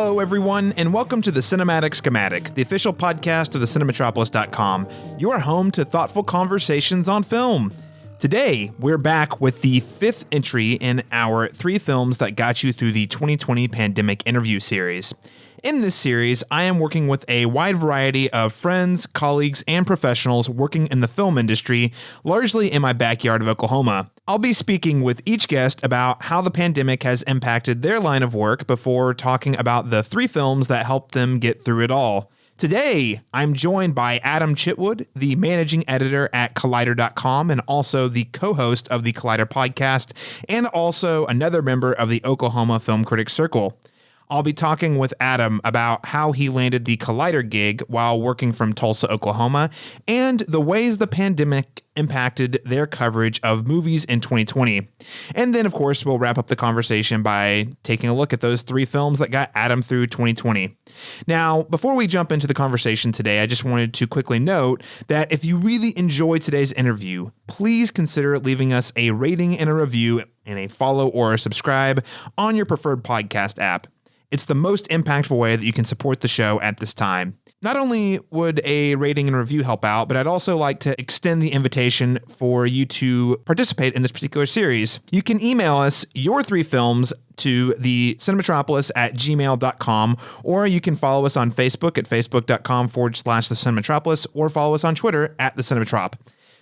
Hello, everyone, and welcome to the Cinematic Schematic, the official podcast of thecinematropolis.com, your home to thoughtful conversations on film. Today, we're back with the fifth entry in our 3 films that got you through the 2020 pandemic interview series. In this series, I am working with a wide variety of friends, colleagues, and professionals working in the film industry, largely in my backyard of Oklahoma. I'll be speaking with each guest about how the pandemic has impacted their line of work before talking about the 3 films that helped them get through it all. Today, I'm joined by Adam Chitwood, the managing editor at Collider.com and also the co-host of the Collider podcast, and also another member of the Oklahoma Film Critics Circle. I'll be talking with Adam about how he landed the Collider gig while working from Tulsa, Oklahoma, and the ways the pandemic impacted their coverage of movies in 2020. And then, of course, we'll wrap up the conversation by taking a look at those 3 films that got Adam through 2020. Now, before we jump into the conversation today, I just wanted to quickly note that if you really enjoyed today's interview, please consider leaving us a rating and a review and a follow or a subscribe on your preferred podcast app. It's the most impactful way that you can support the show at this time. Not only would a rating and review help out, but I'd also like to extend the invitation for you to participate in this particular series. You can email us your 3 films to the cinematropolis@gmail.com, or you can follow us on Facebook at facebook.com/the cinematropolis, or follow us on Twitter at the cinematrop.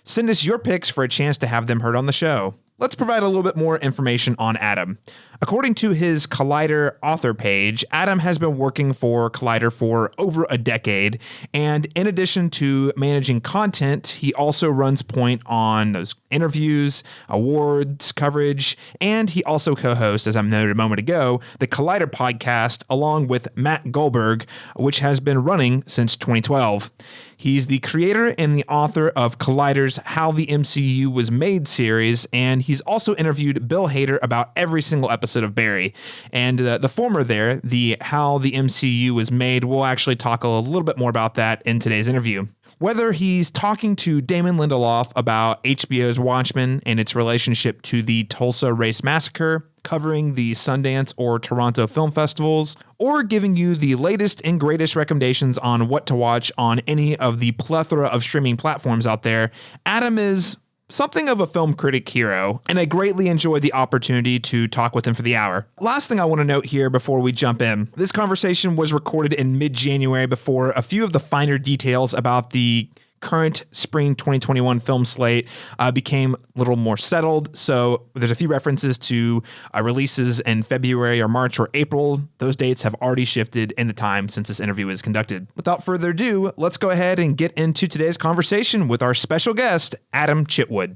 Send us your picks for a chance to have them heard on the show. Let's provide a little bit more information on Adam. According to his Collider author page, Adam has been working for Collider for over a decade, and in addition to managing content, he also runs point on those interviews, awards, coverage, and he also co-hosts, as I noted a moment ago, the Collider podcast along with Matt Goldberg, which has been running since 2012. He's the creator and the author of Collider's How the MCU Was Made series, and he's also interviewed Bill Hader about every single episode of Barry. And the former there, the How the MCU Was Made, we'll actually talk a little bit more about that in today's interview. Whether he's talking to Damon Lindelof about HBO's Watchmen and its relationship to the Tulsa Race Massacre, covering the Sundance or Toronto film festivals, or giving you the latest and greatest recommendations on what to watch on any of the plethora of streaming platforms out there, Adam is something of a film critic hero, and I greatly enjoyed the opportunity to talk with him for the hour. Last thing I want to note here before we jump in, this conversation was recorded in mid-January before a few of the finer details about the current spring 2021 film slate became a little more settled. So there's a few references to releases in February or March or April. Those dates have already shifted in the time since this interview is conducted. Without further ado, let's go ahead and get into today's conversation with our special guest, Adam Chitwood.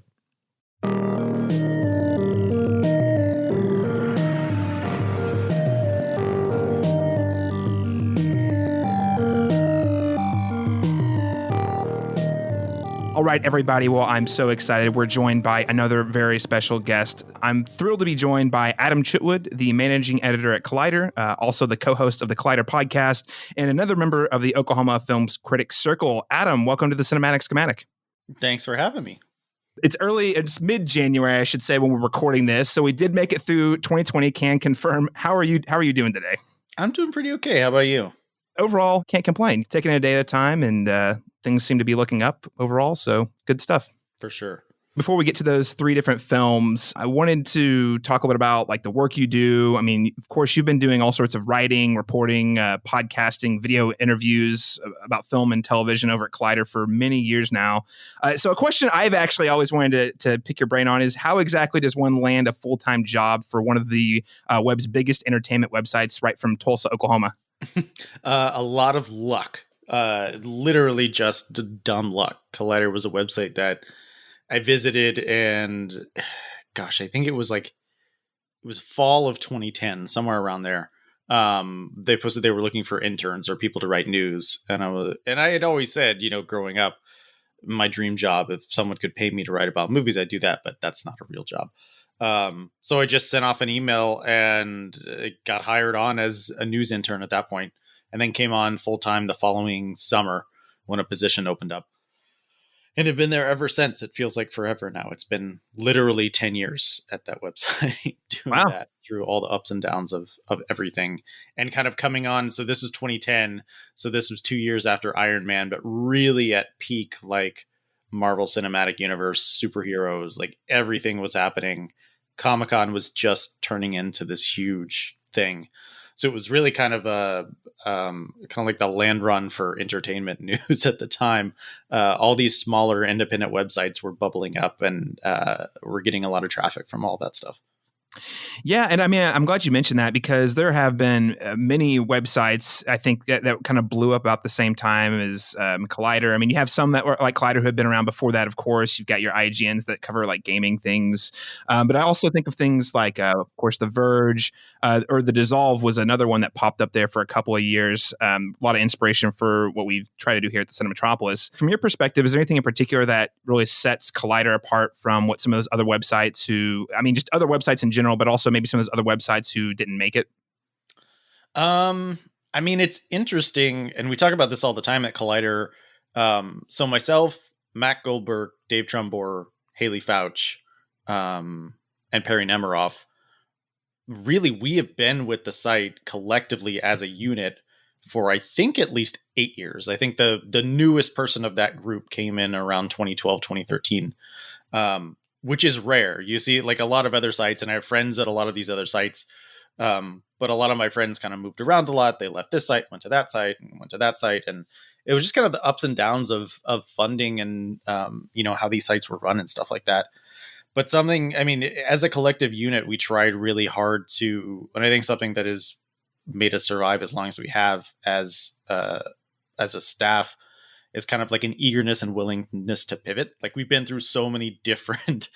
All right, everybody. Well, I'm so excited. We're joined by another very special guest. I'm thrilled to be joined by Adam Chitwood, the managing editor at Collider, also the co-host of the Collider podcast, and another member of the Oklahoma Film Critics Circle. Adam, welcome to the Cinematic Schematic. Thanks for having me. It's mid-January, I should say, when we're recording this. So we did make it through 2020. Can confirm. How are you doing today? I'm doing pretty okay. How about you? Overall, can't complain. Taking it a day at a time, and things seem to be looking up overall, so good stuff. For sure. Before we get to those 3 different films, I wanted to talk a bit about like the work you do. I mean, of course, you've been doing all sorts of writing, reporting, podcasting, video interviews about film and television over at Collider for many years now. So a question I've actually always wanted to pick your brain on is how exactly does one land a full-time job for one of the web's biggest entertainment websites right from Tulsa, Oklahoma? A lot of luck. Literally just dumb luck. Collider was a website that I visited, and gosh, I think it was fall of 2010, somewhere around there. They posted they were looking for interns or people to write news, and I had always said, growing up, my dream job, if someone could pay me to write about movies, I'd do that, but that's not a real job. So I just sent off an email and got hired on as a news intern at that point, and then came on full time the following summer when a position opened up. And have been there ever since. It feels like forever now. It's been literally 10 years at that website doing that. through all the ups and downs of everything, and kind of coming on. So this is 2010. So this was 2 years after Iron Man, but really at peak, like Marvel Cinematic Universe, superheroes, like everything was happening. Comic-Con was just turning into this huge thing. So it was really kind of like the land run for entertainment news at the time. All these smaller independent websites were bubbling up, and we're getting a lot of traffic from all that stuff. Yeah, and I mean, I'm glad you mentioned that because there have been many websites, I think, that kind of blew up about the same time as Collider. I mean, you have some that were like Collider who had been around before that, of course. You've got your IGNs that cover like gaming things. But I also think of things like, of course, The Verge or The Dissolve was another one that popped up there for a couple of years. A lot of inspiration for what we've tried to do here at the Cinemetropolis. From your perspective, is there anything in particular that really sets Collider apart from what some of those other websites just other websites in general, but also maybe some of those other websites who didn't make it? I mean, it's interesting, and we talk about this all the time at Collider. So myself, Matt Goldberg, Dave Trumbore, Haley Fouch, and Perry Nemiroff, really, we have been with the site collectively as a unit for, I think, at least 8 years. I think the newest person of that group came in around 2012, 2013. Which is rare. You see like a lot of other sites, and I have friends at a lot of these other sites. But a lot of my friends kind of moved around a lot. They left this site, went to that site, and went to that site. And it was just kind of the ups and downs of funding and, how these sites were run and stuff like that. But as a collective unit, we tried really hard to, and I think something that has made us survive as long as we have as a staff is kind of like an eagerness and willingness to pivot. Like we've been through so many different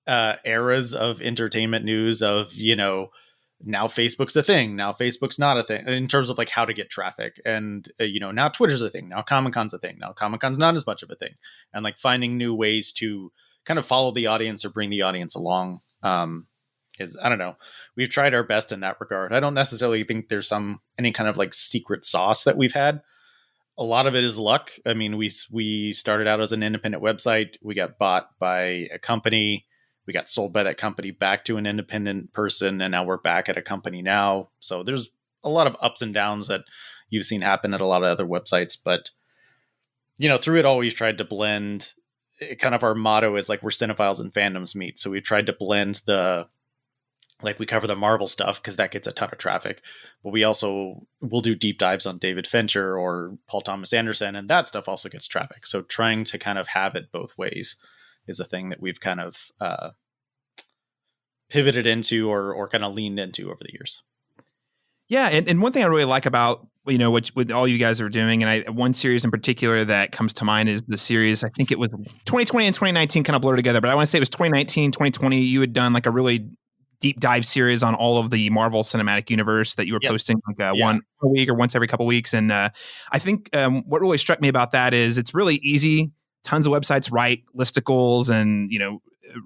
eras of entertainment news of, now Facebook's a thing. Now Facebook's not a thing in terms of like how to get traffic. And, now Twitter's a thing. Now Comic-Con's a thing. Now Comic-Con's not as much of a thing. And like finding new ways to kind of follow the audience or bring the audience along is, I don't know. We've tried our best in that regard. I don't necessarily think there's any kind of like secret sauce that we've had. A lot of it is luck. I mean, we started out as an independent website. We got bought by a company. We got sold by that company back to an independent person, and now we're back at a company now. So there's a lot of ups and downs that you've seen happen at a lot of other websites. But, through it all, we've tried to blend. Kind of our motto is like we're cinephiles and fandoms meet. So we tried to blend we cover the Marvel stuff because that gets a ton of traffic, but we'll do deep dives on David Fincher or Paul Thomas Anderson, and that stuff also gets traffic. So trying to kind of have it both ways is a thing that we've kind of pivoted into or kind of leaned into over the years. Yeah, and one thing I really like about what all you guys are doing, and one series in particular that comes to mind is the series, I think it was 2020 and 2019 kind of blur together, but I want to say it was 2019, 2020, you had done like a really deep dive series on all of the Marvel Cinematic Universe that you were posting one a week or once every couple of weeks. And I think what really struck me about that is it's really easy. Tons of websites write listicles and,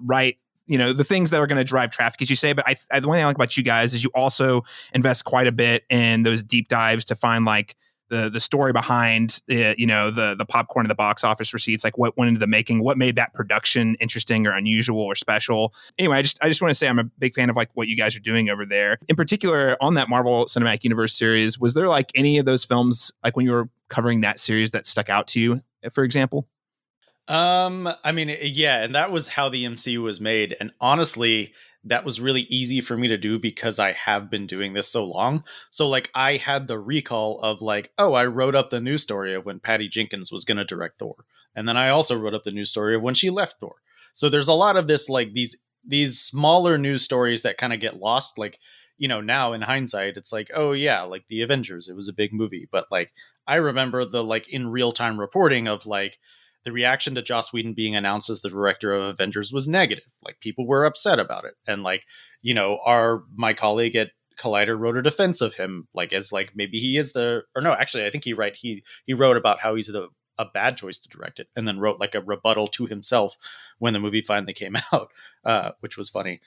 write, the things that are going to drive traffic, as you say. But the one thing I like about you guys is you also invest quite a bit in those deep dives to find like the story behind the popcorn in the box office receipts, like what went into the making, what made that production interesting or unusual or special. Anyway, I just want to say I'm a big fan of like what you guys are doing over there. In particular, on that Marvel Cinematic Universe series, was there like any of those films, like when you were covering that series, that stuck out to you, for example? Yeah, and that was how the MCU was made. And honestly, that was really easy for me to do because I have been doing this so long. So like I had the recall of like, oh, I wrote up the news story of when Patty Jenkins was going to direct Thor. And then I also wrote up the news story of when she left Thor. So there's a lot of this, like these smaller news stories that kind of get lost. Like, now in hindsight, it's like, oh yeah, like the Avengers, it was a big movie. But like, I remember the like in real time reporting of like, the reaction to Joss Whedon being announced as the director of Avengers was negative. Like people were upset about it. And like, my colleague at Collider wrote a defense of him, like as like maybe he is I think he wrote about how he's a bad choice to direct it, and then wrote like a rebuttal to himself when the movie finally came out, which was funny.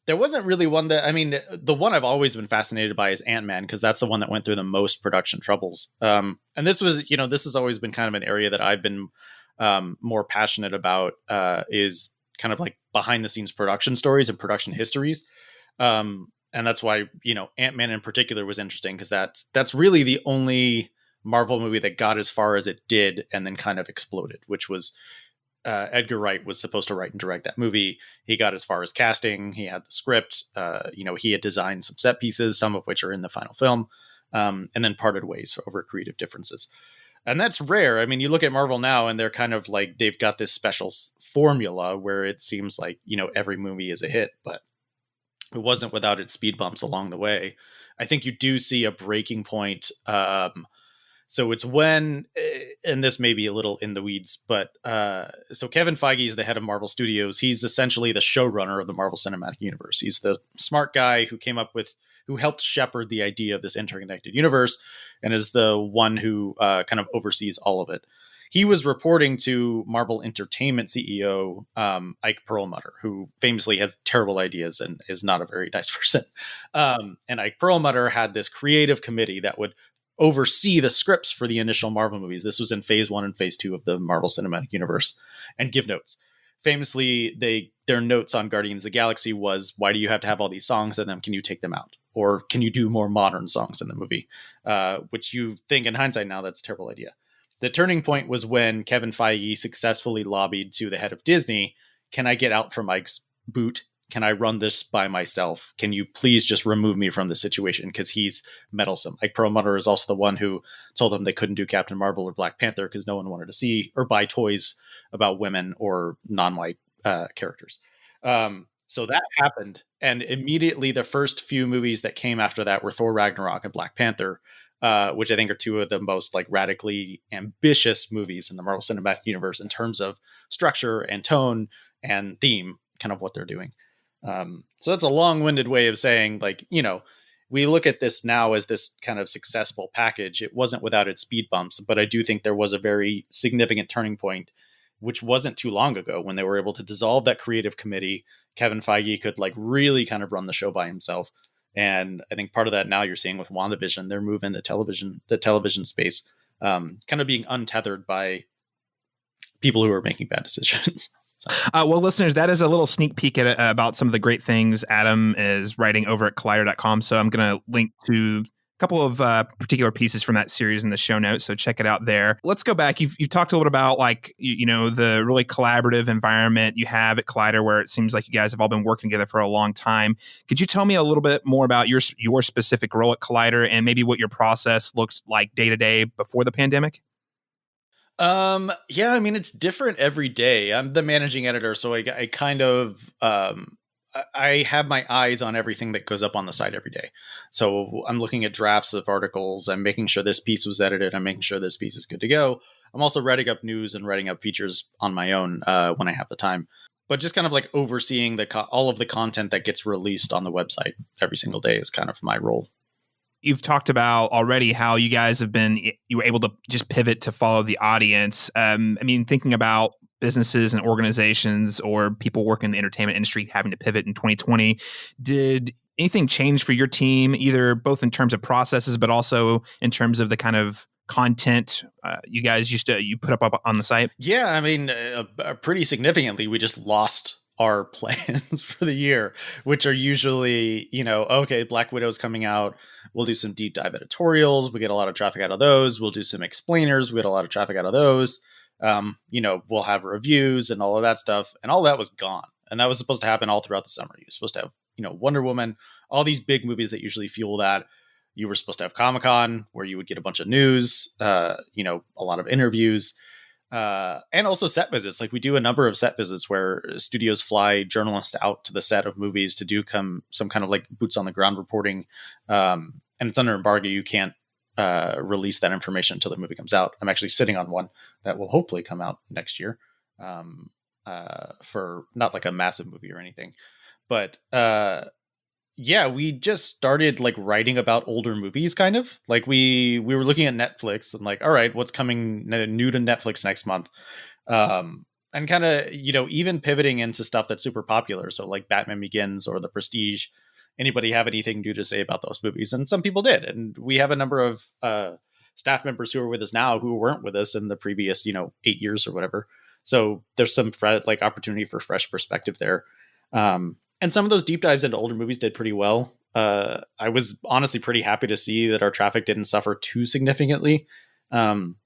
There wasn't really one the one I've always been fascinated by is Ant-Man, because that's the one that went through the most production troubles. And this has always been kind of an area that I've been more passionate about, is kind of like behind the scenes production stories and production histories. And that's why, Ant-Man in particular was interesting, because that's really the only Marvel movie that got as far as it did and then kind of exploded, which was Edgar Wright was supposed to write and direct that movie. He got as far as casting. He had the script. He had designed some set pieces, some of which are in the final film, and then parted ways over creative differences. And that's rare. I mean, you look at Marvel now and they're kind of like, they've got this special formula where it seems like, every movie is a hit, but it wasn't without its speed bumps along the way. I think you do see a breaking point. So it's when, and this may be a little in the weeds, but so Kevin Feige is the head of Marvel Studios. He's essentially the showrunner of the Marvel Cinematic Universe. He's the smart guy who helped shepherd the idea of this interconnected universe, and is the one who kind of oversees all of it. He was reporting to Marvel Entertainment CEO Ike Perlmutter, who famously has terrible ideas and is not a very nice person. And Ike Perlmutter had this creative committee that would oversee the scripts for the initial Marvel movies. This was in phase 1 and phase 2 of the Marvel Cinematic Universe, and give notes. Famously, their notes on Guardians of the Galaxy was, why do you have to have all these songs in them? Can you take them out? Or can you do more modern songs in the movie? Which you think in hindsight now, that's a terrible idea. The turning point was when Kevin Feige successfully lobbied to the head of Disney, can I get out from Mike's boot? Can I run this by myself? Can you please just remove me from the situation? Because he's meddlesome. Ike Perlmutter is also the one who told them they couldn't do Captain Marvel or Black Panther because no one wanted to see or buy toys about women or non-white characters. So that happened. And immediately the first few movies that came after that were Thor Ragnarok and Black Panther, which I think are two of the most like radically ambitious movies in the Marvel Cinematic Universe in terms of structure and tone and theme, kind of what they're doing. So that's a long-winded way of saying, like, we look at this now as this kind of successful package. It wasn't without its speed bumps, but I do think there was a very significant turning point, which wasn't too long ago, when they were able to dissolve that creative committee. Kevin Feige could like really kind of run the show by himself. And I think part of that now you're seeing with WandaVision, their move into the television space, kind of being untethered by people who are making bad decisions. Well, listeners, that is a little sneak peek at about some of the great things Adam is writing over at Collider.com. So I'm going to link to a couple of particular pieces from that series in the show notes. So check it out there. Let's go back. You've talked a little bit about like, the really collaborative environment you have at Collider, where it seems like you guys have all been working together for a long time. Could you tell me a little bit more about your specific role at Collider and maybe what your process looks like day to day before the pandemic? Yeah, I mean, it's different every day. I'm the managing editor, so I kind of, I have my eyes on everything that goes up on the site every day. So I'm looking at drafts of articles. I'm making sure this piece was edited. I'm making sure this piece is good to go. I'm also writing up news and writing up features on my own, when I have the time, but just kind of like overseeing all of the content that gets released on the website every single day is kind of my role. You've talked about already how you guys you were able to just pivot to follow the audience. I mean, thinking about businesses and organizations or people working in the entertainment industry having to pivot in 2020, did anything change for your team, either both in terms of processes, but also in terms of the kind of content you guys you put up on the site? Yeah, I mean, pretty significantly, we just lost our plans for the year, which are usually, okay, Black Widow's coming out. We'll do some deep dive editorials. We get a lot of traffic out of those. We'll do some explainers. We get a lot of traffic out of those. We'll have reviews and all of that stuff. And all that was gone. And that was supposed to happen all throughout the summer. You're supposed to have, Wonder Woman, all these big movies that usually fuel that. You were supposed to have Comic-Con where you would get a bunch of news, a lot of interviews. And also set visits. Like we do a number of set visits where studios fly journalists out to the set of movies to do some kind of like boots on the ground reporting. And it's under embargo. You can't release that information until the movie comes out. I'm actually sitting on one that will hopefully come out next year for not like a massive movie or anything. But yeah, we just started like writing about older movies, kind of like we were looking at Netflix and like, all right, what's coming new to Netflix next month? And kind of, even pivoting into stuff that's super popular. So like Batman Begins or The Prestige. Anybody have anything new to say about those movies? And some people did. And we have a number of staff members who are with us now who weren't with us in the previous, 8 years or whatever. So there's some opportunity for fresh perspective there. And some of those deep dives into older movies did pretty well. I was honestly pretty happy to see that our traffic didn't suffer too significantly. Um,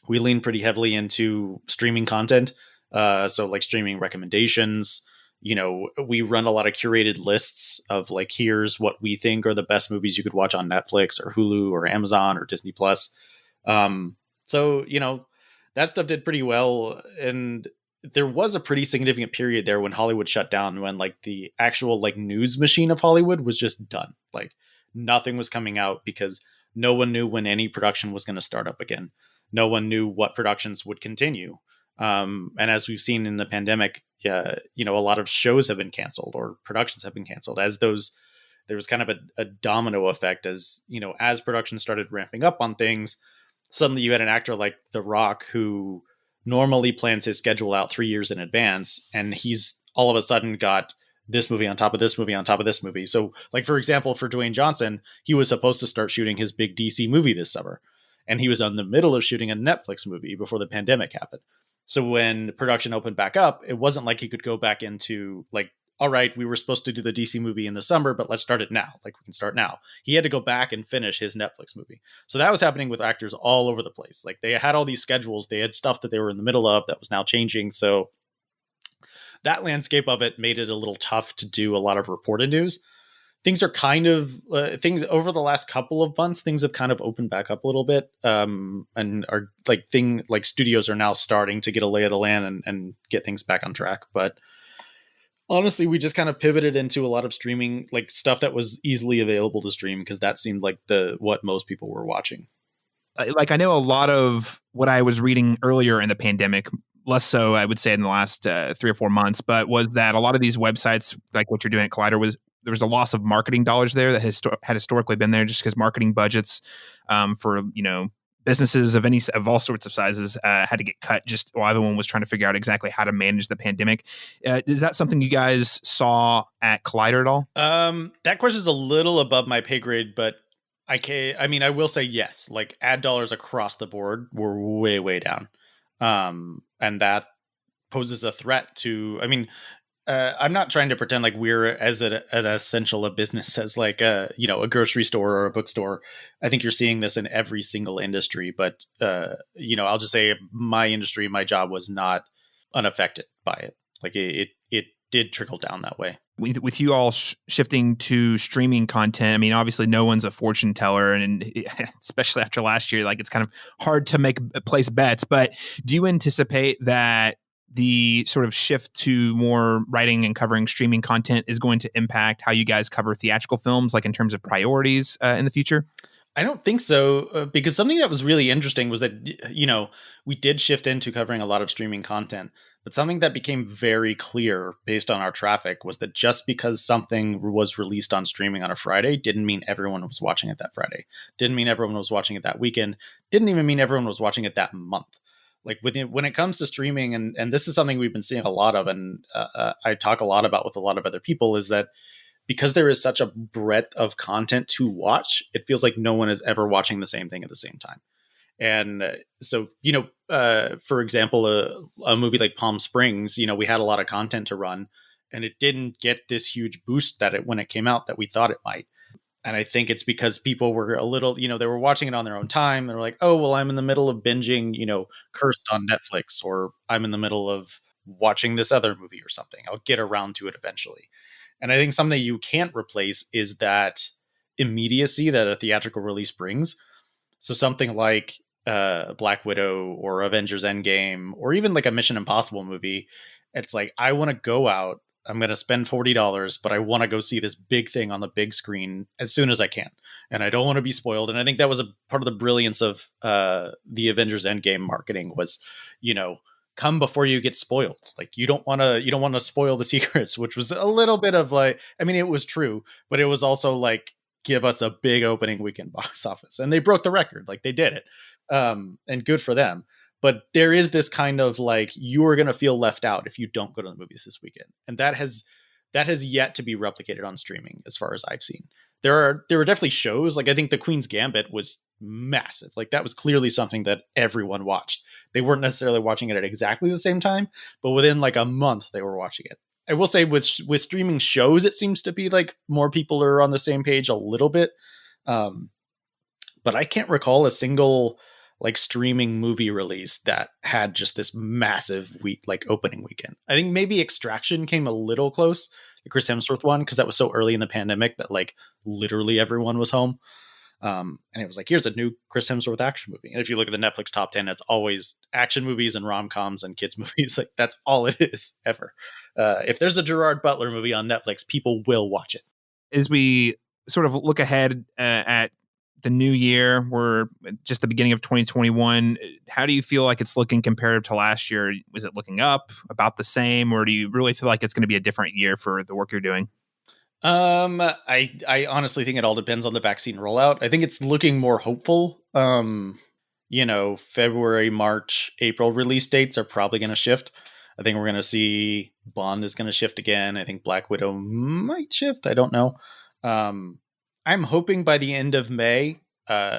we lean pretty heavily into streaming content. So like streaming recommendations, we run a lot of curated lists of like, here's what we think are the best movies you could watch on Netflix or Hulu or Amazon or Disney Plus. So, that stuff did pretty well. And there was a pretty significant period there when Hollywood shut down, when like the actual like news machine of Hollywood was just done. Like nothing was coming out because no one knew when any production was going to start up again. No one knew what productions would continue. And as we've seen in the pandemic, a lot of shows have been canceled or productions have been canceled there was kind of a domino effect as production started ramping up on things. Suddenly you had an actor like The Rock who normally plans his schedule out 3 years in advance, and he's all of a sudden got this movie on top of this movie on top of this movie. So like, for example, for Dwayne Johnson, he was supposed to start shooting his big DC movie this summer, and he was in the middle of shooting a Netflix movie before the pandemic happened. So when production opened back up, it wasn't like he could go back into like, all right, we were supposed to do the DC movie in the summer, but let's start it now. Like we can start now. He had to go back and finish his Netflix movie. So that was happening with actors all over the place. Like they had all these schedules. They had stuff that they were in the middle of that was now changing. So that landscape of it made it a little tough to do a lot of reported news. Things are kind of things over the last couple of months. Things have kind of opened back up a little bit, and are like studios are now starting to get a lay of the land and get things back on track. But honestly, we just kind of pivoted into a lot of streaming, like stuff that was easily available to stream, because that seemed like what most people were watching. Like I know a lot of what I was reading earlier in the pandemic, less so I would say in the last 3 or 4 months, but was that a lot of these websites, like what you're doing at Collider, there was a loss of marketing dollars there that had historically been there, just because marketing budgets for businesses of all sorts of sizes had to get cut just while everyone was trying to figure out exactly how to manage the pandemic. Is that something you guys saw at Collider at all? That question is a little above my pay grade, but I will say yes. Like ad dollars across the board were way, way down. And that poses a threat to, I'm not trying to pretend like we're as an essential a business as like a grocery store or a bookstore. I think you're seeing this in every single industry, but I'll just say my industry, my job was not unaffected by it. Like it did trickle down that way. With you all shifting to streaming content, obviously no one's a fortune teller, and especially after last year, like it's kind of hard to place bets. But do you anticipate that the sort of shift to more writing and covering streaming content is going to impact how you guys cover theatrical films, like in terms of priorities in the future? I don't think so, because something that was really interesting was that, we did shift into covering a lot of streaming content, but something that became very clear based on our traffic was that just because something was released on streaming on a Friday didn't mean everyone was watching it that Friday, didn't mean everyone was watching it that weekend, didn't even mean everyone was watching it that month. Like when it comes to streaming, and this is something we've been seeing a lot of, and I talk a lot about with a lot of other people, is that because there is such a breadth of content to watch, it feels like no one is ever watching the same thing at the same time. And so, for example, a movie like Palm Springs, we had a lot of content to run, and it didn't get this huge boost when it came out that we thought it might. And I think it's because people were a little, they were watching it on their own time. They're like, oh, well, I'm in the middle of binging, Cursed on Netflix, or I'm in the middle of watching this other movie or something. I'll get around to it eventually. And I think something you can't replace is that immediacy that a theatrical release brings. So something like Black Widow or Avengers Endgame, or even like a Mission Impossible movie, it's like, I want to go out, I'm going to spend $40, but I want to go see this big thing on the big screen as soon as I can. And I don't want to be spoiled. And I think that was a part of the brilliance of the Avengers Endgame marketing was, come before you get spoiled. Like you don't want to spoil the secrets, which was a little bit of like, it was true, but it was also like, give us a big opening weekend box office. And they broke the record. Like they did it. And good for them. But there is this kind of like, you are going to feel left out if you don't go to the movies this weekend. And that has yet to be replicated on streaming as far as I've seen. There are definitely shows, like I think The Queen's Gambit was massive. Like that was clearly something that everyone watched. They weren't necessarily watching it at exactly the same time, but within like a month they were watching it. I will say with streaming shows, it seems to be like more people are on the same page a little bit. But I can't recall a single like streaming movie release that had just this massive week, like opening weekend. I think maybe Extraction came a little close, the Chris Hemsworth one, because that was so early in the pandemic that like literally everyone was home. And it was like, here's a new Chris Hemsworth action movie. And if you look at the Netflix top 10, it's always action movies and rom-coms and kids movies. Like that's all it is ever. If there's a Gerard Butler movie on Netflix, people will watch it. As we sort of look ahead at the new year, we're just the beginning of 2021. How do you feel like it's looking compared to last year? Was it looking up, about the same, or do you really feel like it's going to be a different year for the work you're doing? I honestly think it all depends on the vaccine rollout. I think it's looking more hopeful. February, March, April release dates are probably going to shift. I think we're going to see Bond is going to shift again. I think Black Widow might shift. I don't know. I'm hoping by the end of May,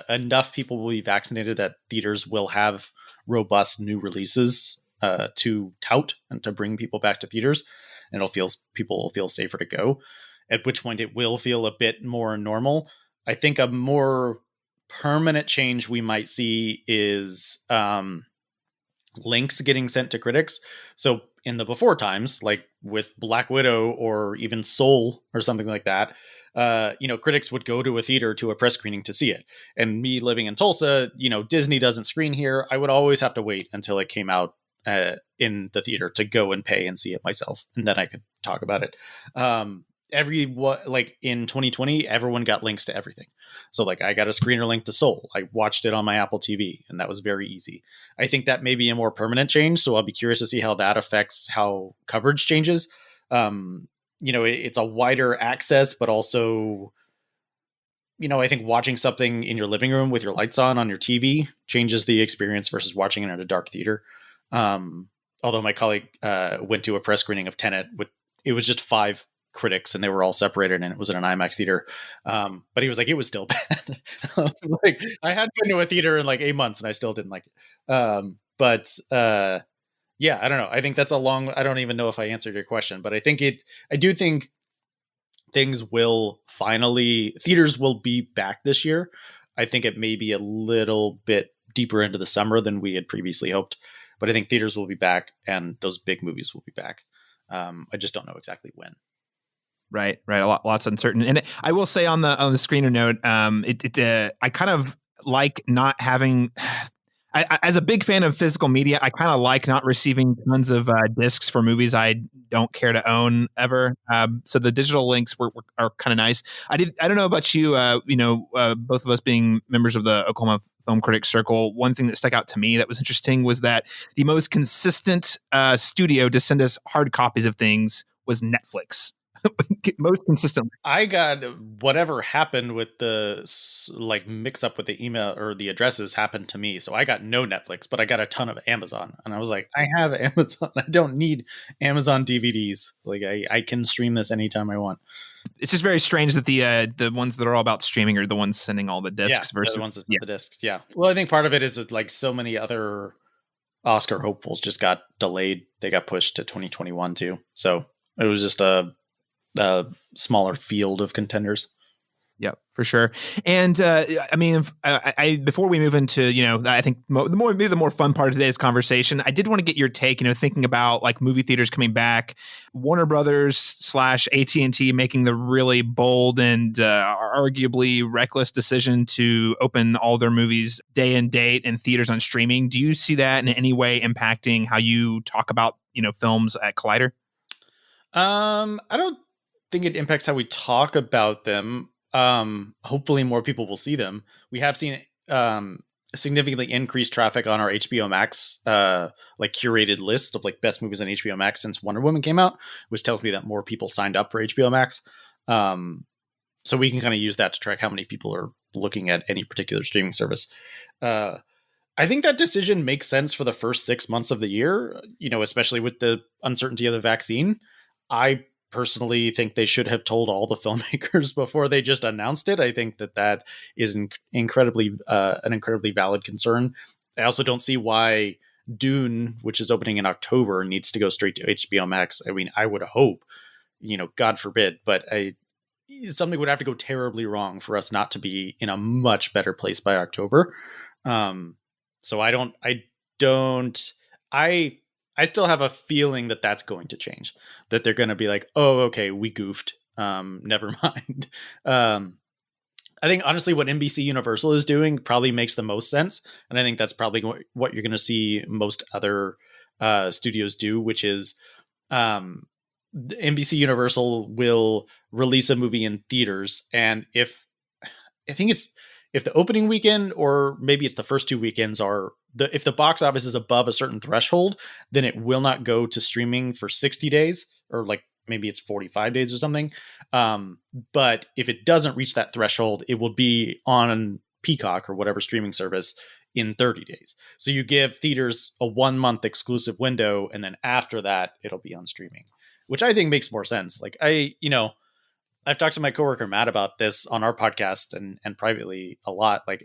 enough people will be vaccinated that theaters will have robust new releases to tout and to bring people back to theaters, and people will feel safer to go. At which point it will feel a bit more normal. I think a more permanent change we might see is links getting sent to critics. So in the before times, like with Black Widow or even Soul or something like that, critics would go to a theater to a press screening to see it. And me living in Tulsa, Disney doesn't screen here. I would always have to wait until it came out in the theater to go and pay and see it myself. And then I could talk about it. In 2020, everyone got links to everything. So like I got a screener link to Soul. I watched it on my Apple TV, and that was very easy. I think that may be a more permanent change. So I'll be curious to see how that affects how coverage changes. It's a wider access, but also, I think watching something in your living room with your lights on your TV changes the experience versus watching it in a dark theater. Although my colleague went to a press screening of Tenet it was just 5 critics and they were all separated and it was in an IMAX theater. But he was like, it was still bad. Like I hadn't been to a theater in like 8 months and I still didn't like it. Yeah, I don't know. I think that's I don't even know if I answered your question, but I do think theaters will be back this year. I think it may be a little bit deeper into the summer than we had previously hoped, but I think theaters will be back and those big movies will be back. I just don't know exactly when. Right. Lots uncertain. And I will say on the screener note, I kind of like not having. As a big fan of physical media, I kind of like not receiving tons of discs for movies I don't care to own ever. So the digital links are kind of nice. I don't know about you. Both of us being members of the Oklahoma Film Critics Circle, one thing that stuck out to me that was interesting was that the most consistent studio to send us hard copies of things was Netflix. Most consistently. I got whatever happened with the mix up with the email or the addresses happened to me. So I got no Netflix, but I got a ton of Amazon. And I was like, I have Amazon. I don't need Amazon DVDs. Like I can stream this anytime I want. It's just very strange that the ones that are all about streaming are the ones sending all the discs versus the ones that send the discs. Yeah. Well, I think part of it is that like so many other Oscar hopefuls just got delayed. They got pushed to 2021 too. So it was just a smaller field of contenders. Yeah, for sure. And before we move into, I think the more fun part of today's conversation, I did want to get your take, thinking about like movie theaters coming back, Warner Brothers / AT&T making the really bold and arguably reckless decision to open all their movies day and date and theaters on streaming. Do you see that in any way impacting how you talk about, films at Collider? I don't think it impacts how we talk about them. Hopefully more people will see them. We have seen significantly increased traffic on our HBO Max curated list of like best movies on HBO Max since Wonder Woman came out, which tells me that more people signed up for HBO Max. So we can kind of use that to track how many people are looking at any particular streaming service. I think that decision makes sense for the first 6 months of the year, especially with the uncertainty of the vaccine. I personally think they should have told all the filmmakers before they just announced it. I think that is an incredibly valid concern. I also don't see why Dune, which is opening in October, needs to go straight to HBO Max. I mean, I would hope, God forbid, but something would have to go terribly wrong for us not to be in a much better place by October. So I still have a feeling that that's going to change, that they're going to be like, oh, okay, we goofed. Never mind. I think honestly what NBC Universal is doing probably makes the most sense. And I think that's probably what you're going to see most other studios do, which is the NBC Universal will release a movie in theaters. And if the opening weekend, or maybe it's the first 2 weekends, if the box office is above a certain threshold, then it will not go to streaming for 60 days, or like maybe it's 45 days or something. But if it doesn't reach that threshold, it will be on Peacock or whatever streaming service in 30 days. So you give theaters a 1 month exclusive window, and then after that, it'll be on streaming, which I think makes more sense. Like I've talked to my coworker Matt about this on our podcast and privately a lot. Like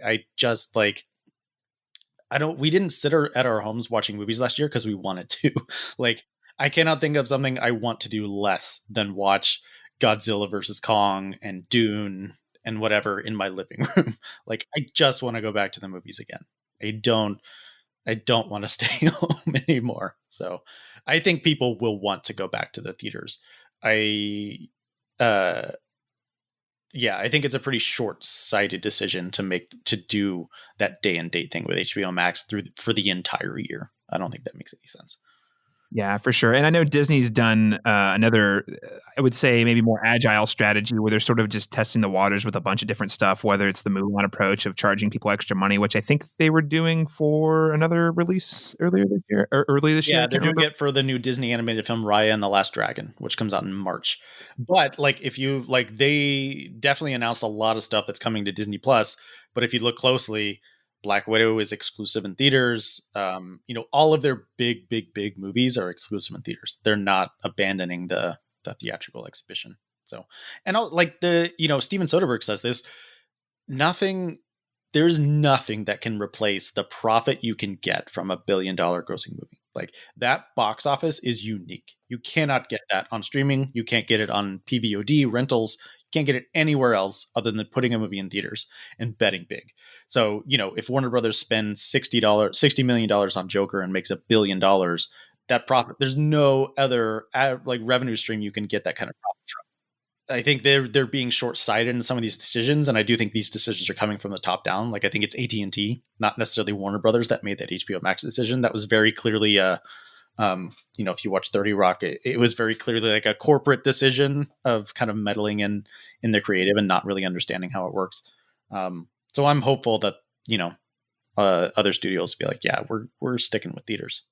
we didn't sit at our homes watching movies last year because we wanted to. Like, I cannot think of something I want to do less than watch Godzilla versus Kong and Dune and whatever in my living room. Like, I just want to go back to the movies again. I don't want to stay home anymore. So I think people will want to go back to the theaters. I think it's a pretty short-sighted decision to do that day and date thing with HBO Max for the entire year. I don't think that makes any sense. Yeah, for sure. And I know Disney's done another, I would say maybe more agile strategy where they're sort of just testing the waters with a bunch of different stuff, whether it's the Mulan approach of charging people extra money, which I think they were doing for another release early this year. Yeah, they're doing it for the new Disney animated film Raya and the Last Dragon, which comes out in March. But they definitely announced a lot of stuff that's coming to Disney Plus. But if you look closely, Black Widow is exclusive in theaters. All of their big movies are exclusive in theaters. They're not abandoning the theatrical exhibition. So, and Steven Soderbergh says this, there's nothing that can replace the profit you can get from a $1 billion grossing movie. Like, that box office is unique. You cannot get that on streaming. You can't get it on PVOD rentals. You can't get it anywhere else other than putting a movie in theaters and betting big. So, if Warner Brothers spends $60 million on Joker and makes $1 billion, that profit, there's no other revenue stream you can get that kind of profit from. I think they're being short-sighted in some of these decisions, and I do think these decisions are coming from the top down. Like, I think it's AT&T, not necessarily Warner Brothers, that made that HBO Max decision. That was very clearly, if you watch 30 Rock, it was very clearly like a corporate decision of kind of meddling in the creative and not really understanding how it works. So I'm hopeful that other studios will be like, yeah, we're sticking with theaters.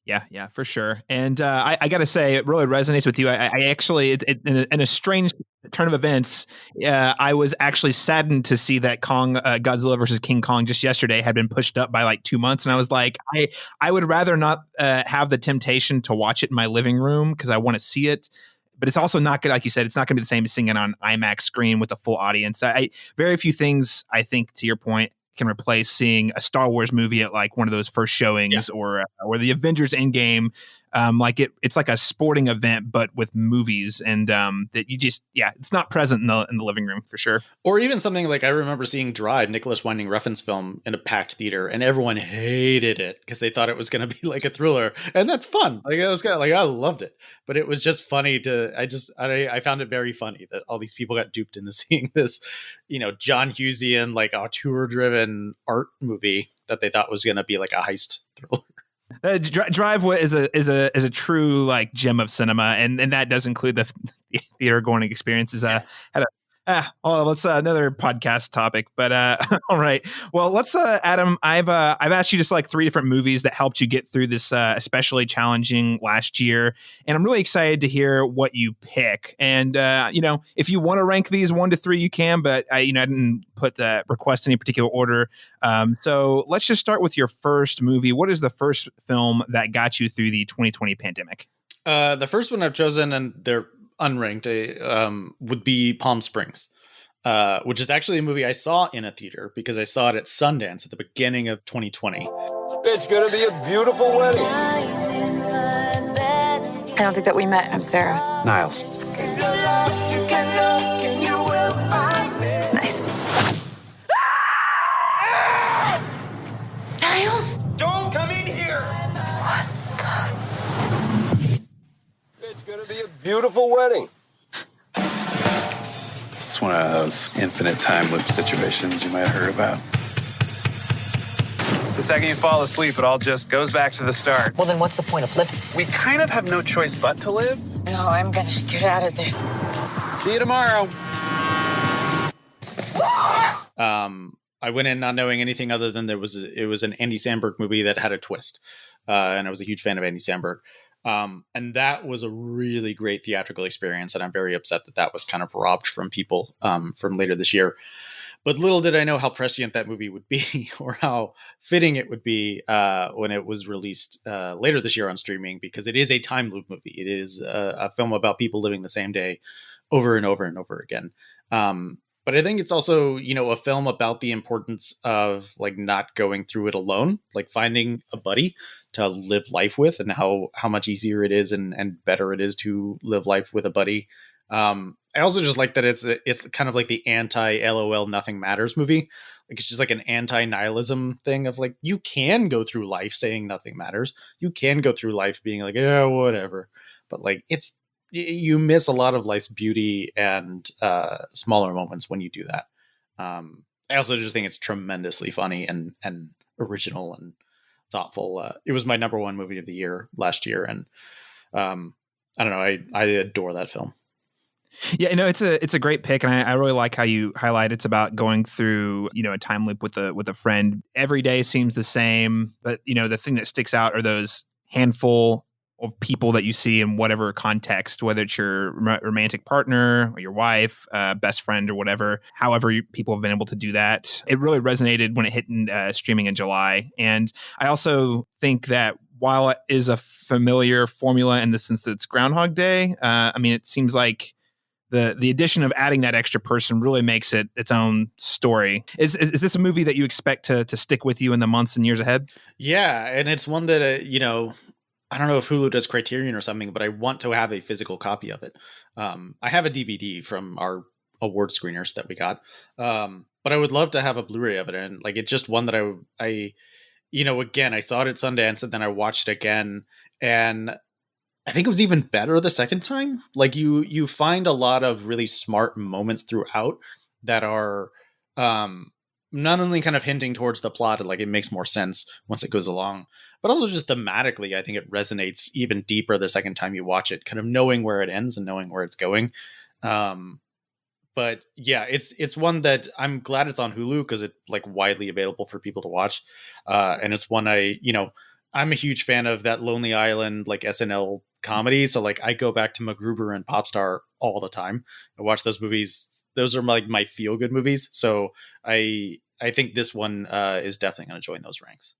Yeah, for sure. And I got to say, it really resonates with you. I actually, in a strange turn of events, I was actually saddened to see that Godzilla versus King Kong just yesterday had been pushed up by like 2 months. And I was like, I would rather not have the temptation to watch it in my living room because I want to see it. But it's also not good, like you said, it's not going to be the same as seeing it on IMAX screen with a full audience. Very few things, I think, to your point, can replace seeing a Star Wars movie at like one of those first showings, or the Avengers Endgame. It's like a sporting event, but with movies, and that you just, it's not present in the living room for sure. Or even something like, I remember seeing Drive, Nicholas Winding Refn's film, in a packed theater, and everyone hated it because they thought it was going to be like a thriller, and that's fun. Like, it was kind of like, I loved it, but it was just funny I found it very funny that all these people got duped into seeing this, John Hughesian, like, auteur-driven art movie that they thought was going to be like a heist thriller. Drive is a true like gem of cinema, and that does include the theater going experiences. Let's another podcast topic, but all right. Well, let's Adam. I've asked you just like 3 different movies that helped you get through this especially challenging last year, and I'm really excited to hear what you pick. And if you want to rank these 1 to 3, you can, but I didn't put the request in any particular order. So let's just start with your first movie. What is the first film that got you through the 2020 pandemic? The first one I've chosen, and they're unranked, would be Palm Springs. which is actually a movie I saw in a theater because I saw it at Sundance at the beginning of 2020. It's going to be a beautiful wedding. I don't think that we met. I'm Sarah. Niles. Nice. Niles? Don't come in here. What the? It's going to be a beautiful wedding. It's one of those infinite time loop situations you might have heard about. The second you fall asleep, it all just goes back to the start. Well, then what's the point of living? We kind of have no choice but to live. No, I'm gonna get out of this. See you tomorrow. I went in not knowing anything other than it was an Andy Samberg movie that had a twist, and I was a huge fan of Andy Samberg. And that was a really great theatrical experience, and I'm very upset that was kind of robbed from people from later this year. But little did I know how prescient that movie would be, or how fitting it would be when it was released later this year on streaming, because it is a time loop movie. It is a film about people living the same day over and over and over again. But I think it's also, a film about the importance of like not going through it alone, like finding a buddy to live life with, and how much easier it is and better it is to live life with a buddy. I also just like that it's kind of like the anti LOL nothing matters movie. Like it's just like an anti-nihilism thing of like, you can go through life saying nothing matters. You can go through life being like, yeah, whatever. But like you miss a lot of life's beauty and smaller moments when you do that. I also just think it's tremendously funny and original and thoughtful. It was my number one movie of the year last year, and I don't know, I adore that film. Yeah, it's a great pick, and I really like how you highlight it's about going through a time loop with a friend. Every day seems the same, but the thing that sticks out are those handful of people that you see in whatever context, whether it's your romantic partner or your wife, best friend, or whatever. However, people have been able to do that. It really resonated when it hit streaming in July, and I also think that while it is a familiar formula in the sense that it's Groundhog Day, it seems like the addition of adding that extra person really makes it its own story. Is this a movie that you expect to stick with you in the months and years ahead? Yeah, and it's one that I don't know if Hulu does Criterion or something, but I want to have a physical copy of it. I have a DVD from our award screeners that we got, but I would love to have a Blu-ray of it. And like, it's just one that I again, I saw it at Sundance, and then I watched it again, and I think it was even better the second time. Like you find a lot of really smart moments throughout that are not only kind of hinting towards the plot, and like it makes more sense once it goes along, but also just thematically, I think it resonates even deeper the second time you watch it, kind of knowing where it ends and knowing where it's going. But yeah, it's one that I'm glad it's on Hulu because it's like widely available for people to watch. And it's one I'm a huge fan of that Lonely Island, like SNL comedy. So like I go back to MacGruber and Popstar all the time. I watch those movies. Those are like my feel good movies. So I think this one is definitely going to join those ranks.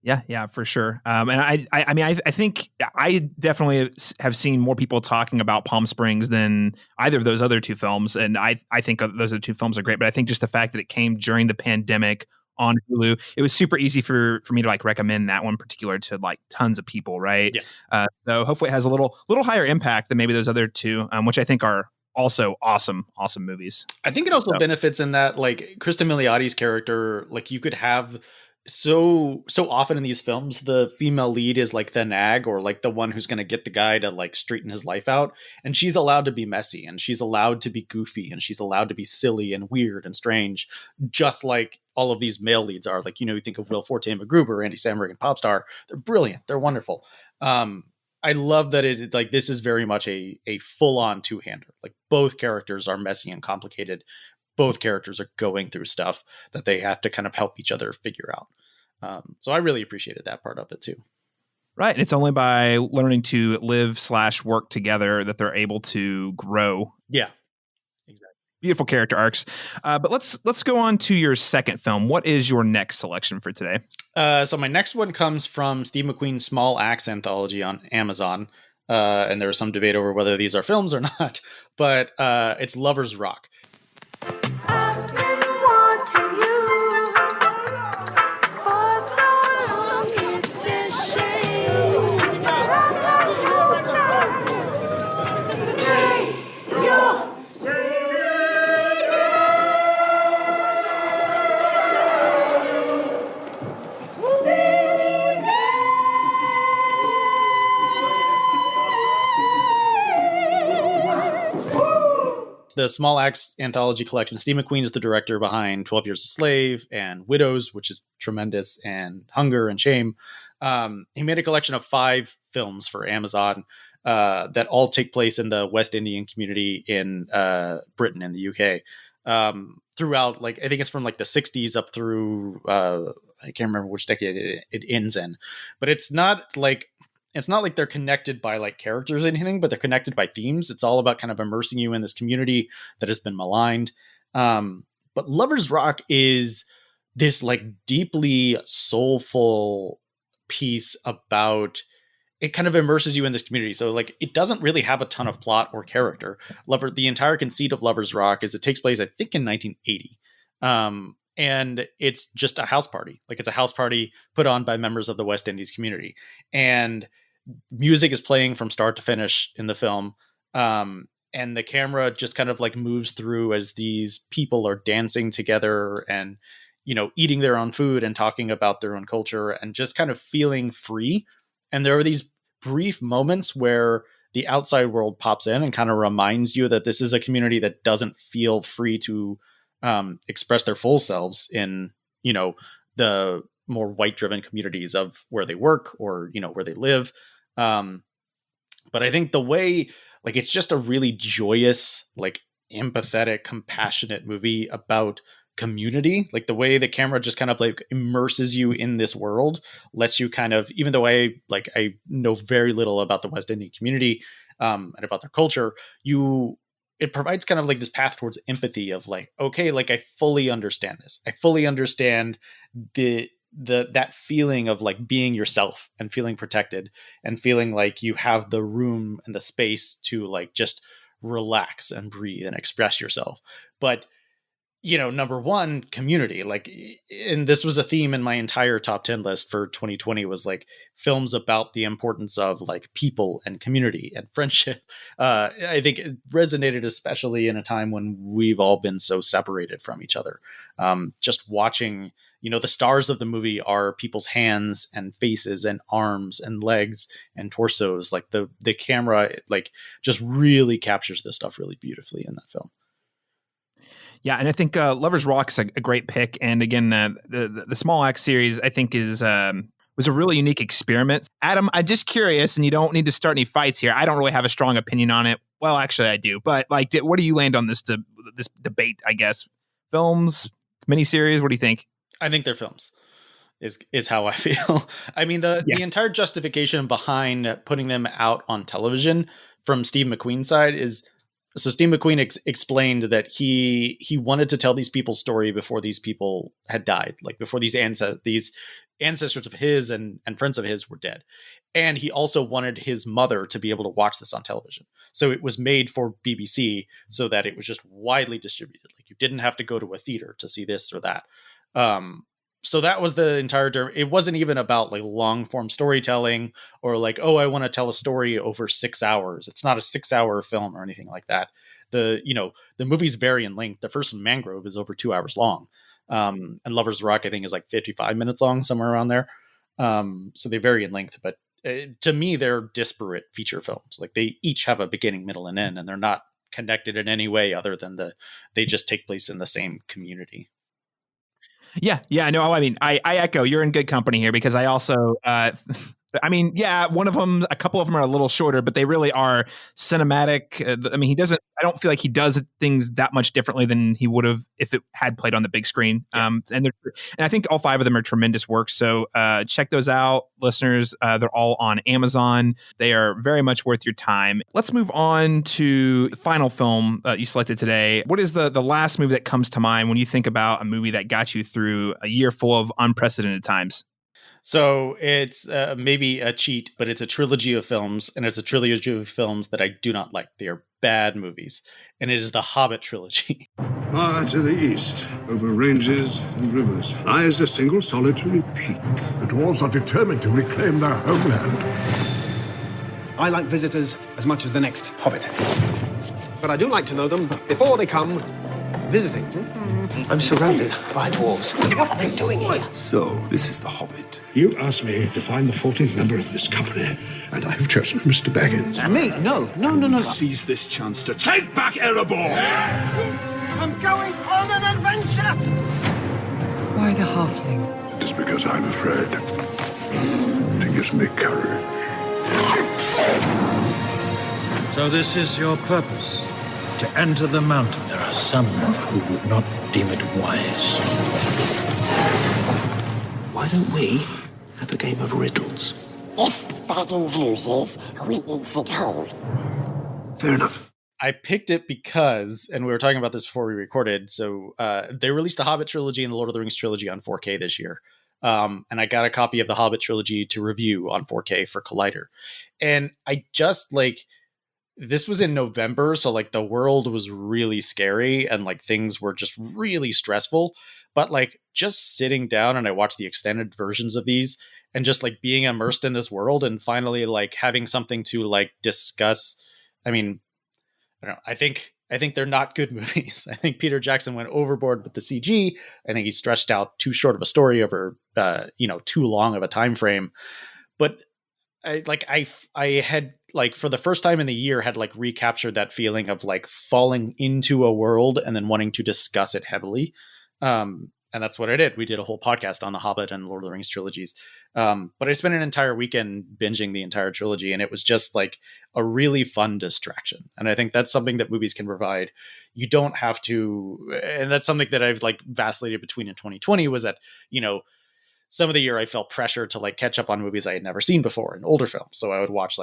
Yeah, for sure. And I think I definitely have seen more people talking about Palm Springs than either of those other two films. And I think those other two films are great, but I think just the fact that it came during the pandemic on Hulu, it was super easy for me to like recommend that one particular to like tons of people. Right. Yeah. So hopefully it has a little higher impact than maybe those other two, which I think are also awesome movies. I think it also benefits in that like Krista Miliotti's character, like you could have so often in these films, the female lead is like the nag or like the one who's going to get the guy to like straighten his life out. And she's allowed to be messy, and she's allowed to be goofy, and she's allowed to be silly and weird and strange, just like all of these male leads are. Like, you think of Will Forte and MacGruber, Andy Samberg and Popstar. They're brilliant. They're wonderful. I love that it like this is very much a full on two-hander. Like both characters are messy and complicated. Both characters are going through stuff that they have to kind of help each other figure out. So I really appreciated that part of it too. Right. It's only by learning to live/work together that they're able to grow. Yeah, exactly. Beautiful character arcs. But let's go on to your second film. What is your next selection for today? So my next one comes from Steve McQueen's Small Axe anthology on Amazon. And there was some debate over whether these are films or not, but it's Lovers Rock. the Small Axe anthology collection. Steve McQueen is the director behind 12 Years a Slave and Widows, which is tremendous, and Hunger and Shame. He made a collection of 5 films for Amazon that all take place in the West Indian community in Britain and the UK. Throughout, like, I think it's from like the 60s up through I can't remember which decade it ends in, but it's not like they're connected by like characters or anything, but they're connected by themes. It's all about kind of immersing you in this community that has been maligned. But Lovers Rock is this like deeply soulful piece about, it kind of immerses you in this community. So like, it doesn't really have a ton of plot or character. The entire conceit of Lovers Rock is it takes place, I think, in 1980. And it's just a house party. Like, it's a house party put on by members of the West Indies community. And music is playing from start to finish in the film. And the camera just kind of like moves through as these people are dancing together and, you know, eating their own food and talking about their own culture and just kind of feeling free. And there are these brief moments where the outside world pops in and kind of reminds you that this is a community that doesn't feel free to express their full selves in, you know, the more white driven communities of where they work or, you know, where they live. But I think the way, like, it's just a really joyous, like, empathetic, compassionate movie about community. Like, the way the camera just kind of like immerses you in this world lets you kind of, even though I know very little about the West Indian community and about their culture, it provides kind of like this path towards empathy of like, okay, like, I fully understand this. I fully understand that feeling of like being yourself and feeling protected and feeling like you have the room and the space to like just relax and breathe and express yourself. But, you know, number one, community, like, and this was a theme in my entire top 10 list for 2020 was like films about the importance of like people and community and friendship. I think it resonated especially in a time when we've all been so separated from each other. Just watching, you know, the stars of the movie are people's hands and faces and arms and legs and torsos. Like the camera, like, just really captures this stuff really beautifully in that film. Yeah, and I think Lovers Rock is a great pick. And again, the Small Axe series, I think, was a really unique experiment. Adam, I'm just curious, and you don't need to start any fights here. I don't really have a strong opinion on it. Well, actually, I do. But like, what do you land on this debate? I guess films, miniseries. What do you think? I think they're films. Is how I feel. I mean, the entire justification behind putting them out on television from Steve McQueen's side is. So Steve McQueen explained that he wanted to tell these people's story before these people had died, like before these ancestors of his and friends of his were dead. And he also wanted his mother to be able to watch this on television. So it was made for BBC so that it was just widely distributed. Like, you didn't have to go to a theater to see this or that. So that was the entire term. It wasn't even about like long form storytelling or like, oh, I want to tell a story over 6 hours. It's not a 6-hour film or anything like that. The movies vary in length. The first one, Mangrove, is over 2 hours long. And Lovers Rock, I think, is like 55 minutes long, somewhere around there. So they vary in length, but to me, they're disparate feature films. Like, they each have a beginning, middle, and end, and they're not connected in any way other than they just take place in the same community. Yeah. No, I mean, I echo. You're in good company here because I also, I mean, yeah, a couple of them are a little shorter, but they really are cinematic. I mean, I don't feel like he does things that much differently than he would have if it had played on the big screen. Yeah. And I think all 5 of them are tremendous works. So check those out, listeners. They're all on Amazon. They are very much worth your time. Let's move on to the final film you selected today. What is the last movie that comes to mind when you think about a movie that got you through a year full of unprecedented times? So it's maybe a cheat, but it's a trilogy of films, and it's a trilogy of films that I do not like. They are bad movies, and it is the Hobbit trilogy. Far to the east, over ranges and rivers, lies a single solitary peak. The dwarves are determined to reclaim their homeland. I like visitors as much as the next Hobbit. But I do like to know them before they come Visiting? I'm surrounded by dwarves. What are they doing here? So, this is the Hobbit. You asked me to find the 14th member of this company, and I have chosen Mr. Baggins. Me? No. Seize this chance to take back Erebor! I'm going on an adventure! Why the halfling? It's because I'm afraid. It gives me courage. So this is your purpose? To enter the mountain? There are some who would not deem it wise. Why don't we have a game of riddles? If Baggins loses, we eat it whole. Fair enough. I picked it because, and we were talking about this before we recorded, so they released the Hobbit trilogy and the Lord of the Rings trilogy on 4K this year. And I got a copy of the Hobbit trilogy to review on 4K for Collider. And I just this was in November, so the world was really scary and things were just really stressful. But just sitting down, and I watched the extended versions of these and just being immersed in this world and finally having something to discuss. I mean, I don't know. I think they're not good movies. I think Peter Jackson went overboard with the CG. I think he stretched out too short of a story over too long of a time frame. But I had for the first time in the year had recaptured that feeling of falling into a world and then wanting to discuss it heavily. And that's what I did. We did a whole podcast on the Hobbit and Lord of the Rings trilogies. But I spent an entire weekend binging the entire trilogy, and it was just a really fun distraction. And I think that's something that movies can provide. You don't have to, and that's something that I've vacillated between in 2020 was that, some of the year I felt pressure to catch up on movies I had never seen before in older films. So I would watch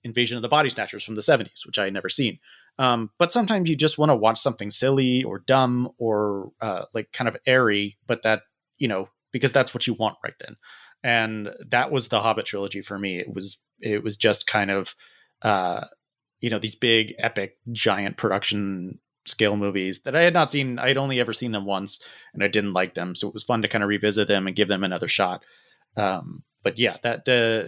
Invasion of the Body Snatchers from the 70s, which I had never seen. But sometimes you just want to watch something silly or dumb or kind of airy, but that, because that's what you want right then. And that was the Hobbit trilogy for me. It was just kind of, these big, epic, giant production scale movies that I had not seen. I had only ever seen them once and I didn't like them. So it was fun to kind of revisit them and give them another shot. But yeah, that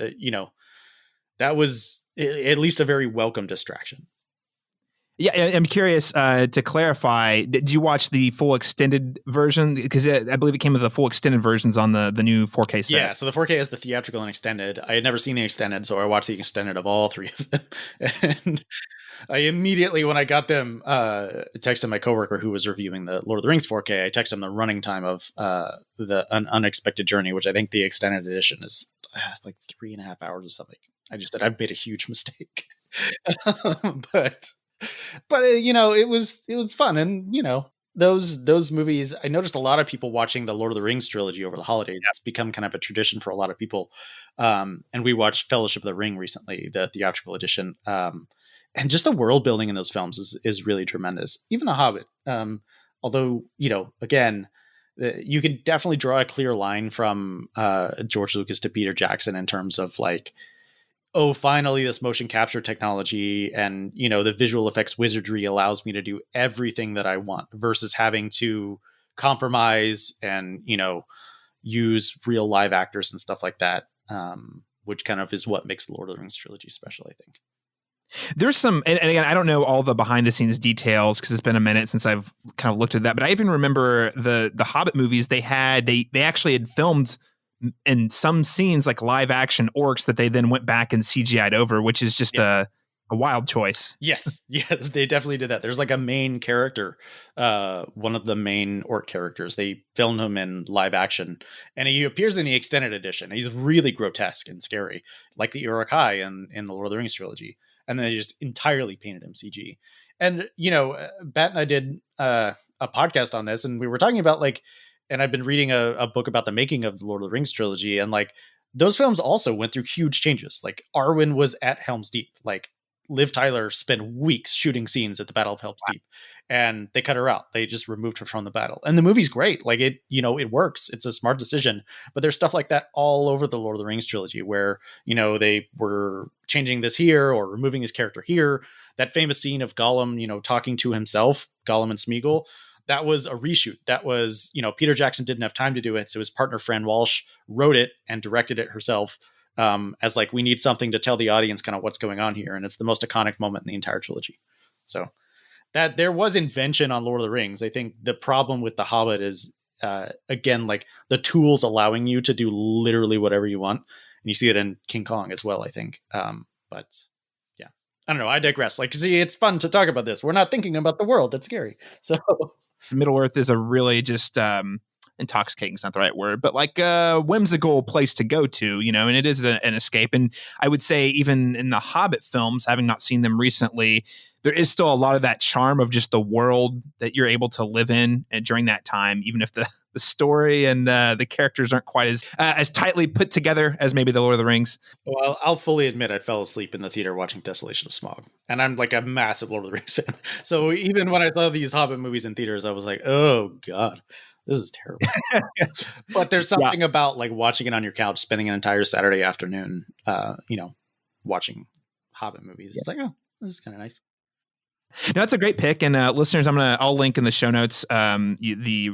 was at least a very welcome distraction. Yeah, I'm curious to clarify. Did you watch the full extended version? Because I believe it came with the full extended versions on the new 4K set. Yeah, so the 4K is the theatrical and extended. I had never seen the extended, so I watched the extended of all three of them. And I immediately, when I got them, texted my coworker who was reviewing the Lord of the Rings 4K. I texted him the running time of An Unexpected Journey, which I think the extended edition is 3.5 hours or something. I just said I've made a huge mistake, but it was fun. And those movies, I noticed a lot of people watching the Lord of the Rings trilogy over the holidays. It's become kind of a tradition for a lot of people. And we watched Fellowship of the Ring recently, the theatrical edition. And just the world building in those films is really tremendous. Even The Hobbit. Although, again, you can definitely draw a clear line from George Lucas to Peter Jackson in terms of finally this motion capture technology and, the visual effects wizardry allows me to do everything that I want versus having to compromise and, use real live actors and stuff like that, which kind of is what makes the Lord of the Rings trilogy special, I think. There's some, and again, I don't know all the behind the scenes details because it's been a minute since I've kind of looked at that, but I even remember the Hobbit movies they actually had filmed in some scenes live action orcs that they then went back and CGI'd over, which is just a wild choice. Yes, they definitely did that. There's a main character, one of the main orc characters. They filmed him in live action, and he appears in the extended edition. He's really grotesque and scary, like the Uruk-hai in the Lord of the Rings trilogy. And then they just entirely painted him CG. And, Bat and I did a podcast on this, and we were talking about and I've been reading a book about the making of the Lord of the Rings trilogy. And those films also went through huge changes. Arwen was at Helm's Deep. Liv Tyler spent weeks shooting scenes at the Battle of Helm's Deep, and they cut her out. They just removed her from the battle. And the movie's great. It works. It's a smart decision. But there's stuff like that all over the Lord of the Rings trilogy where, they were changing this here or removing his character here. That famous scene of Gollum, talking to himself, Gollum and Smeagol, that was a reshoot. That was, Peter Jackson didn't have time to do it. So his partner, Fran Walsh, wrote it and directed it herself. As we need something to tell the audience kind of what's going on here. And it's the most iconic moment in the entire trilogy. So that there was invention on Lord of the Rings. I think the problem with The Hobbit is, again, like the tools allowing you to do literally whatever you want. And you see it in King Kong as well, I think. But yeah, I don't know. I digress. Like, see, it's fun to talk about this. We're not thinking about the world. That's scary. So Middle Earth is a really just intoxicating is not the right word, but like a whimsical place to go to, you know, and it is an escape. And I would say even in the Hobbit films, having not seen them recently, there is still a lot of that charm of just the world that you're able to live in and during that time, even if the story and the characters aren't quite as tightly put together as maybe the Lord of the Rings. Well, I'll fully admit I fell asleep in the theater watching Desolation of Smaug, and I'm like a massive Lord of the Rings fan. So even when I saw these Hobbit movies in theaters, I was like, oh God, this is terrible. But there's something about like watching it on your couch, spending an entire Saturday afternoon, watching Hobbit movies. It's like, oh, this is kind of nice. No, that's a great pick. And listeners, I'll link in the show notes the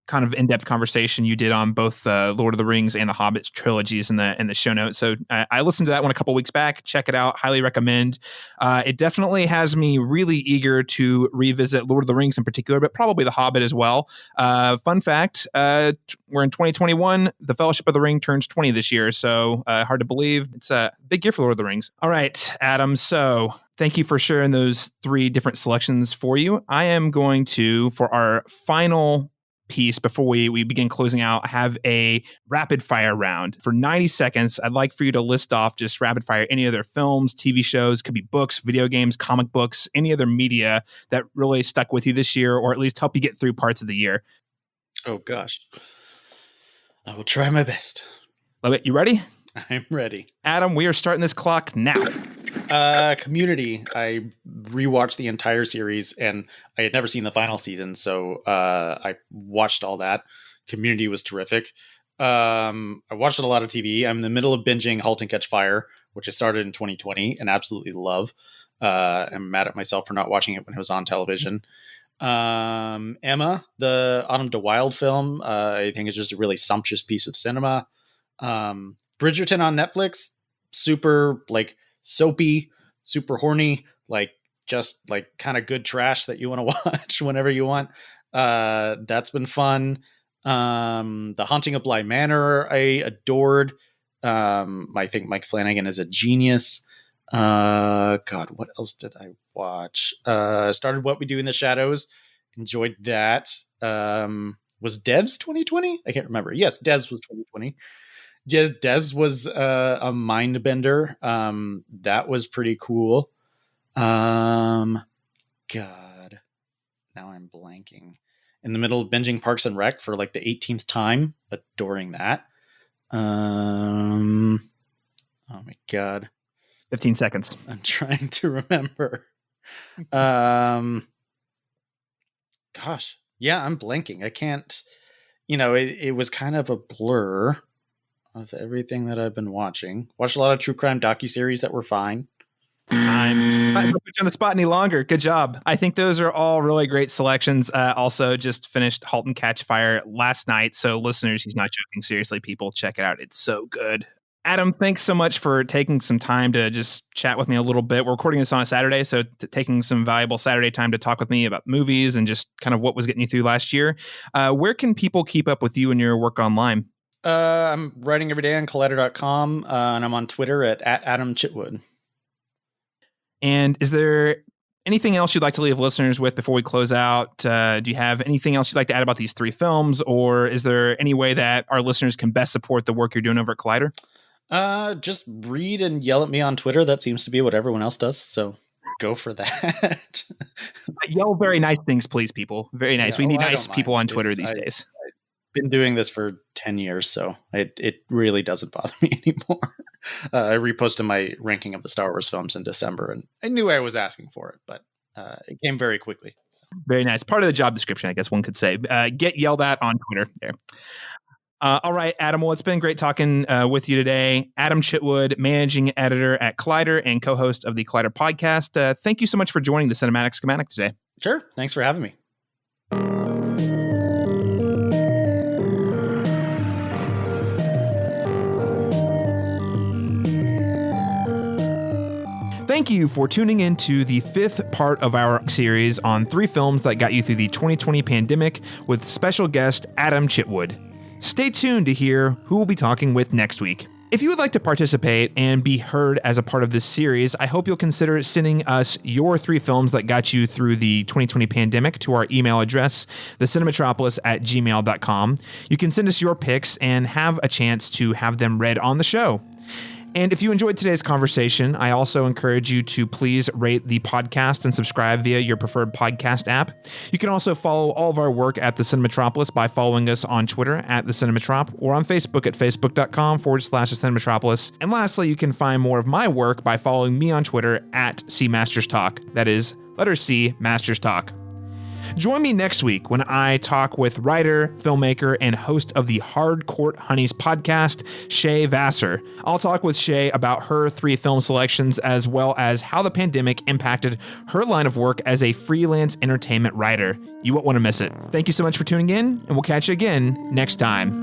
kind of in-depth conversation you did on both Lord of the Rings and the Hobbit trilogies in the show notes. So I listened to that one a couple weeks back. Check it out. Highly recommend. It definitely has me really eager to revisit Lord of the Rings in particular, but probably the Hobbit as well. Fun fact, we're in 2021. The Fellowship of the Ring turns 20 this year. So hard to believe. It's a big year for Lord of the Rings. All right, Adam. So thank you for sharing those 3 different selections for you. I am going to, for our final piece before we begin closing out, have a rapid fire round for 90 seconds. I'd like for you to list off just rapid fire any other films, TV shows, could be books, video games, comic books, any other media that really stuck with you this year, or at least help you get through parts of the year. Oh gosh, I will try my best. Love it. You ready? I'm ready. Adam, we are starting this clock now. Community. I rewatched the entire series, and I had never seen the final season, so I watched all that. Community was terrific. I watched a lot of TV. I'm in the middle of binging *Halt and Catch Fire*, which I started in 2020 and absolutely love. I'm mad at myself for not watching it when it was on television. Emma, the Autumn to Wild film, I think is just a really sumptuous piece of cinema. Bridgerton on Netflix, super like soapy, super horny, like just like kind of good trash that you want to watch whenever you want. That's been fun. The Haunting of Bly Manor I adored. I think Mike Flanagan is a genius. God, what else did I watch? Started What We Do in the Shadows. Enjoyed that. Was Devs 2020? I can't remember. Yes, Devs was 2020. Yeah, Devs was a mind bender. That was pretty cool. God, now I'm blanking. In the middle of binging Parks and Rec for like the 18th time, adoring that. Oh my God. 15 seconds. I'm trying to remember. Gosh, yeah, I'm blanking. I can't, it was kind of a blur of everything that I've been watching. Watched a lot of true crime docuseries that were fine. I'm not put you on the spot any longer. Good job. I think those are all really great selections. Also, just finished *Halt and Catch Fire* last night. So listeners, he's not joking. Seriously, people, check it out. It's so good. Adam, thanks so much for taking some time to just chat with me a little bit. We're recording this on a Saturday, so taking some valuable Saturday time to talk with me about movies and just kind of what was getting you through last year. Where can people keep up with you and your work online? I'm writing every day on Collider.com, and I'm on Twitter at Adam Chitwood. And is there anything else you'd like to leave listeners with before we close out? Do you have anything else you'd like to add about these 3 films, or is there any way that our listeners can best support the work you're doing over at Collider? Just read and yell at me on Twitter. That seems to be what everyone else does. So go for that. Yell very nice things, please, people. Very nice. Yeah, we need nice people on Twitter these days. I've been doing this for 10 years, so it really doesn't bother me anymore. I reposted my ranking of the Star Wars films in December, and I knew I was asking for it, but it came very quickly. So. Very nice. Part of the job description, I guess one could say. Get yelled at on Twitter there. All right, Adam. Well, it's been great talking with you today. Adam Chitwood, managing editor at Collider and co-host of the Collider podcast. Thank you so much for joining the Cinematic Schematic today. Sure. Thanks for having me. Thank you for tuning in to the 5th part of our series on 3 films that got you through the 2020 pandemic with special guest Adam Chitwood. Stay tuned to hear who we'll be talking with next week. If you would like to participate and be heard as a part of this series, I hope you'll consider sending us your 3 films that got you through the 2020 pandemic to our email address, thecinematropolis@gmail.com. You can send us your picks and have a chance to have them read on the show. And if you enjoyed today's conversation, I also encourage you to please rate the podcast and subscribe via your preferred podcast app. You can also follow all of our work at The Cinematropolis by following us on Twitter at The Cinematrop or on Facebook at facebook.com/The Cinematropolis. And lastly, you can find more of my work by following me on Twitter at CMastersTalk. That is, letter C, Masters Talk. Join me next week when I talk with writer, filmmaker, and host of the Hard Court Honeys podcast, Shay Vassar. I'll talk with Shay about her 3 film selections as well as how the pandemic impacted her line of work as a freelance entertainment writer. You won't want to miss it. Thank you so much for tuning in, and we'll catch you again next time.